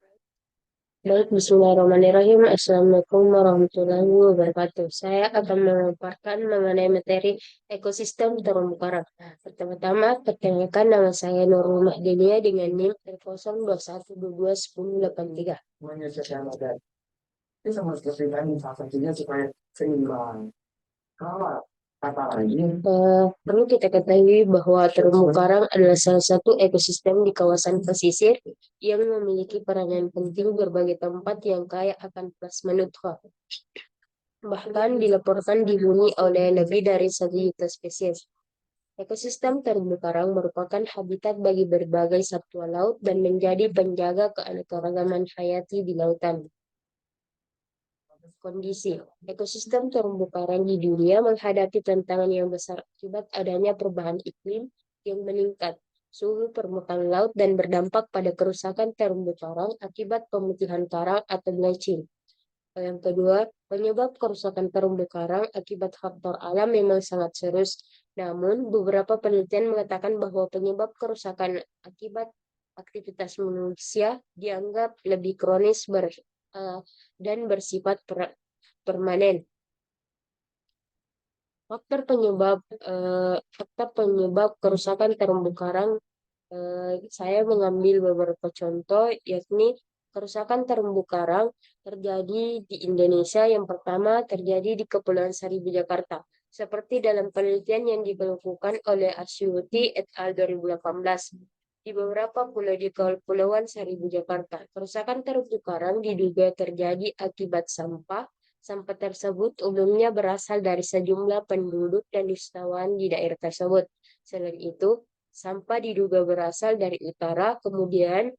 Baik, Bismillahirrahmanirrahim. Assalamualaikum warahmatullahi wabarakatuh. Saya akan memaparkan mengenai materi ekosistem terumbu karang. Pertama-tama, perkenalkan nama saya Nurul Mahdinia dengan NIM 021221083. Itu sama seperti tadi, salah satunya supaya seimbang. Kalau kata lain, Perlu kita ketahui bahwa terumbu karang adalah salah satu ekosistem di kawasan pesisir yang memiliki peranan penting berbagai tempat yang kaya akan plasma nutrah. Bahkan dilaporkan dihuni oleh lebih dari 1 juta spesies. Ekosistem terumbu karang merupakan habitat bagi berbagai satwa laut dan menjadi penjaga keanekaragaman hayati di lautan. Kondisi ekosistem terumbu karang di dunia menghadapi tantangan yang besar akibat adanya perubahan iklim yang meningkat, suhu permukaan laut dan berdampak pada kerusakan terumbu karang akibat pemutihan karang atau bleaching. Yang kedua, penyebab kerusakan terumbu karang akibat faktor alam memang sangat serius. Namun, beberapa penelitian mengatakan bahwa penyebab kerusakan akibat aktivitas manusia dianggap lebih kronis eh, dan bersifat permanen. Faktor penyebab kerusakan terumbu karang, saya mengambil beberapa contoh, yakni kerusakan terumbu karang terjadi di Indonesia. Yang pertama terjadi di Kepulauan Seribu, Jakarta. Seperti dalam penelitian yang dilakukan oleh Asyuti et al. 2018. Di beberapa pulau di Kepulauan Seribu, Jakarta, kerusakan terumbu karang diduga terjadi akibat sampah. Sampah tersebut umumnya berasal dari sejumlah penduduk dan wisatawan di daerah tersebut. Selain itu, sampah diduga berasal dari utara, kemudian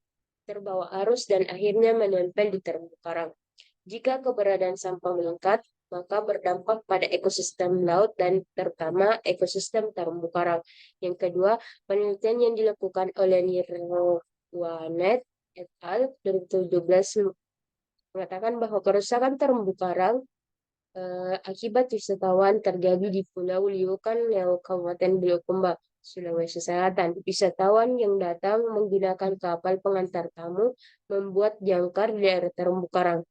terbawa arus dan akhirnya menempel di terumbu karang. Jika keberadaan sampah meningkat, maka berdampak pada ekosistem laut dan terutama ekosistem terumbu karang. Yang kedua, penelitian yang dilakukan oleh Nirwanet et al. 2017 mengatakan bahwa kerusakan terumbu karang akibat wisatawan terjadi di Pulau Liukan, Kabupaten Bulukumba, Sulawesi Selatan. Wisatawan yang datang menggunakan kapal pengantar tamu membuat jangkar di daerah terumbu karang.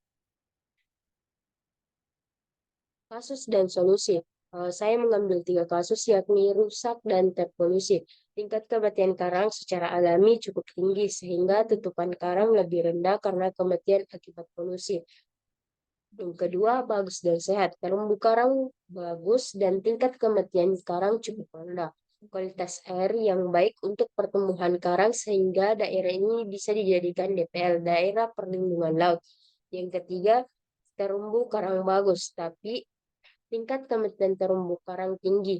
Kasus dan solusi. Saya mengambil 3 kasus, yakni rusak dan terpolusi. Tingkat kematian karang secara alami cukup tinggi sehingga tutupan karang lebih rendah karena kematian akibat polusi. Yang kedua, bagus dan sehat. Terumbu karang bagus dan tingkat kematian karang cukup rendah. Kualitas air yang baik untuk pertumbuhan karang sehingga daerah ini bisa dijadikan DPL, daerah perlindungan laut. Yang ketiga, terumbu karang bagus, tapi tingkat kematian terumbu karang tinggi.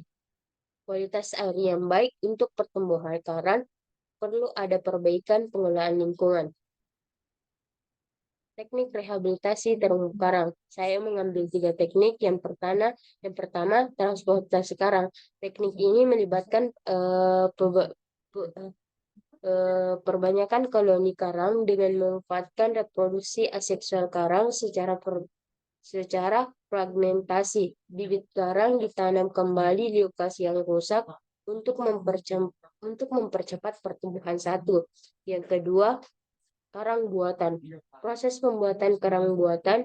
Kualitas air yang baik untuk pertumbuhan karang, perlu ada perbaikan pengelolaan lingkungan. Teknik rehabilitasi terumbu karang. Saya mengambil 3 teknik. Yang pertama, transportasi karang. Teknik ini melibatkan perbanyakan koloni karang dengan memanfaatkan reproduksi aseksual karang secara fragmentasi. Bibit karang ditanam kembali di lokasi yang rusak untuk mempercepat pertumbuhan satu. Yang kedua, karang buatan. Proses pembuatan karang buatan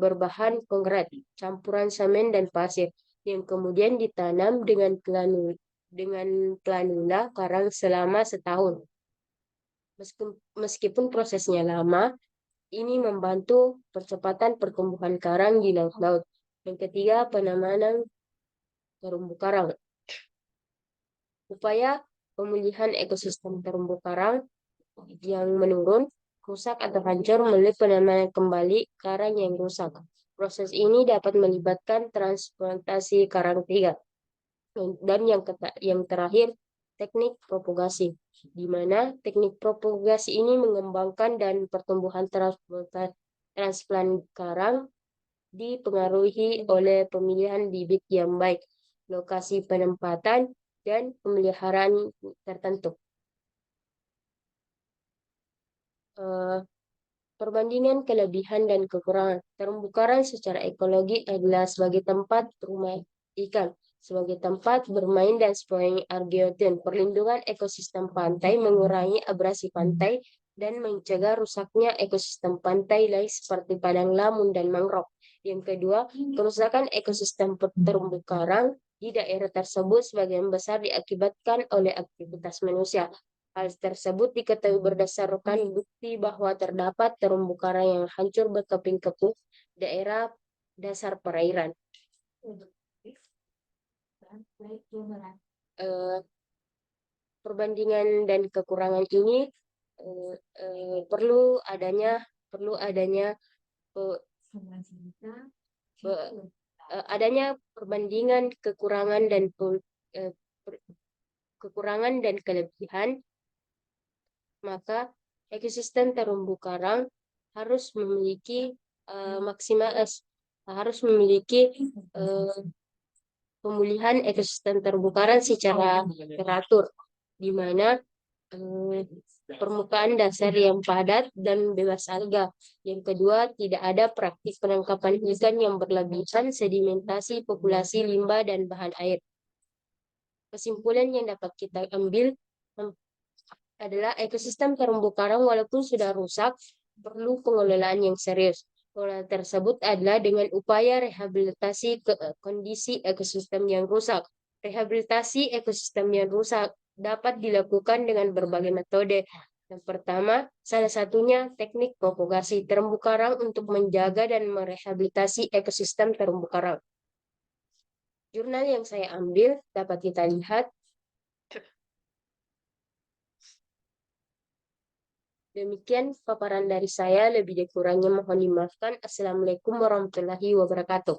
berbahan konkret, campuran semen dan pasir, yang kemudian ditanam dengan planula karang selama setahun. Meskipun prosesnya lama, ini membantu percepatan pertumbuhan karang di laut-laut. Yang ketiga, penanaman terumbu karang. Upaya pemulihan ekosistem terumbu karang yang menurun, rusak atau hancur melalui penanaman kembali karang yang rusak. Proses ini dapat melibatkan transplantasi karang tiga. Dan yang terakhir, teknik propagasi, di mana teknik propagasi ini mengembangkan dan pertumbuhan transplant karang dipengaruhi oleh pemilihan bibit yang baik, lokasi penempatan, dan pemeliharaan tertentu. Eh, Perbandingan kelebihan dan kekurangan. Terumbu karang secara ekologi adalah sebagai tempat rumah ikan, sebagai tempat bermain dan sebagai argeotin. Perlindungan ekosistem pantai mengurangi abrasi pantai dan mencegah rusaknya ekosistem pantai lain seperti padang lamun dan mangrove. Yang kedua, kerusakan ekosistem terumbu karang di daerah tersebut sebagian besar diakibatkan oleh aktivitas manusia. Hal tersebut diketahui berdasarkan bukti bahwa terdapat terumbu karang yang hancur berkeping-keping daerah dasar perairan. Perbandingan dan kekurangan ini perlu adanya perbandingan kekurangan dan kelebihan, maka ekosistem terumbu karang harus memiliki pemulihan ekosistem terumbu karang secara teratur, di mana permukaan dasar yang padat dan bebas alga. Yang kedua, tidak ada praktik penangkapan ikan yang berlebihan, sedimentasi populasi limbah dan bahan air. Kesimpulan yang dapat kita ambil adalah ekosistem terumbu karang walaupun sudah rusak, perlu pengelolaan yang serius. Pengelolaan tersebut adalah dengan upaya rehabilitasi kondisi ekosistem yang rusak. Rehabilitasi ekosistem yang rusak dapat dilakukan dengan berbagai metode. Yang pertama, salah satunya teknik propagasi terumbu karang untuk menjaga dan merehabilitasi ekosistem terumbu karang. Jurnal yang saya ambil dapat kita lihat. Demikian paparan dari saya, lebih kurangnya mohon dimaafkan. Assalamualaikum warahmatullahi wabarakatuh.